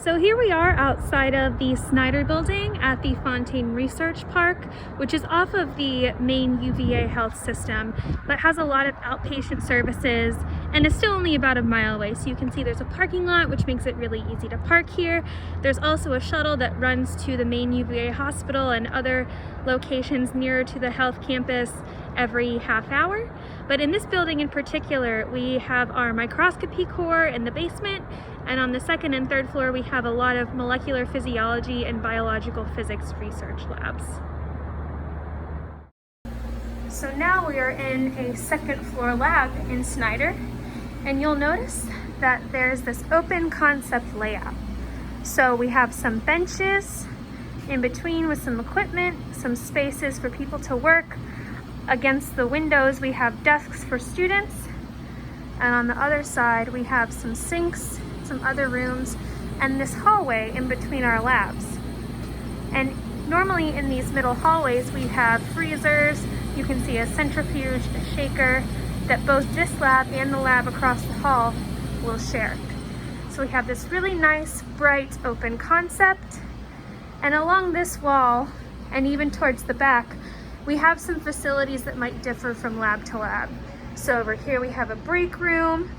So here we are outside of the Snyder Building at the Fontaine Research Park, which is off of the main UVA health system, but has a lot of outpatient services and is still only about a mile away. So you can see there's a parking lot, which makes it really easy to park here. There's also a shuttle that runs to the main UVA hospital and other locations nearer to the health campus every half hour. But in this building in particular, we have our microscopy core in the basement, and on the second and third floor we have a lot of molecular physiology and biological physics research labs. So now we are in a second floor lab in Snyder, and you'll notice that there's this open concept layout. So we have some benches in between with some equipment, some spaces for people to work. Against the windows we have desks for students, and on the other side we have some sinks, some other rooms, and this hallway in between our labs. And normally in these middle hallways we have freezers. You can see a centrifuge, a shaker that both this lab and the lab across the hall will share. So we have this really nice, bright, open concept. And along this wall, and even towards the back, we have some facilities that might differ from lab to lab. So over here we have a break room,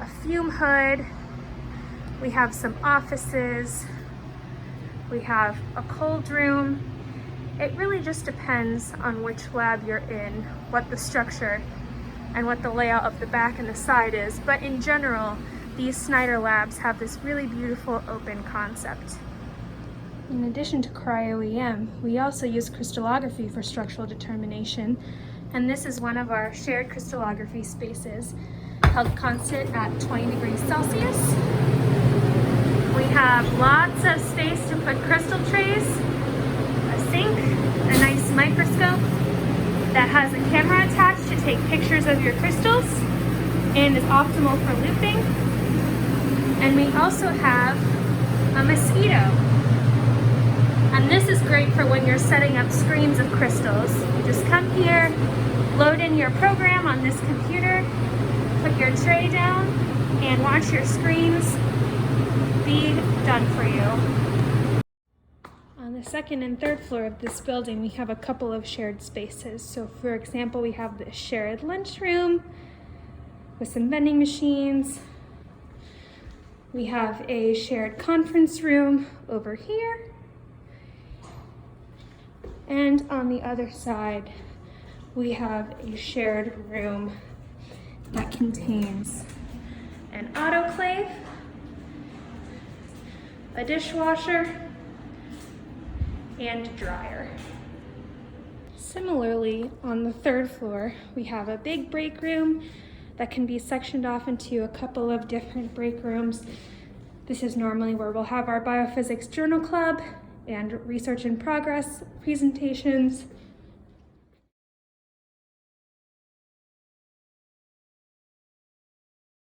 a fume hood, we have some offices, we have a cold room. It really just depends on which lab you're in, what the structure and what the layout of the back and the side is. But in general, these Snyder labs have this really beautiful open concept. In addition to cryo-EM, we also use crystallography for structural determination, and this is one of our shared crystallography spaces, held constant at 20 degrees Celsius. We have lots of space to put crystal trays, a sink, a nice microscope that has a camera attached to take pictures of your crystals and is optimal for looping. And we also have a mosquito. And this is great for when you're setting up screens of crystals. You just come here, load in your program on this computer, put your tray down, and watch your screens be done for you. On the second and third floor of this building, we have a couple of shared spaces. So for example, we have the shared lunchroom with some vending machines. We have a shared conference room over here. And on the other side, we have a shared room that contains an autoclave, a dishwasher, and a dryer. Similarly, on the third floor, we have a big break room that can be sectioned off into a couple of different break rooms. This is normally where we'll have our biophysics journal club and research in progress presentations.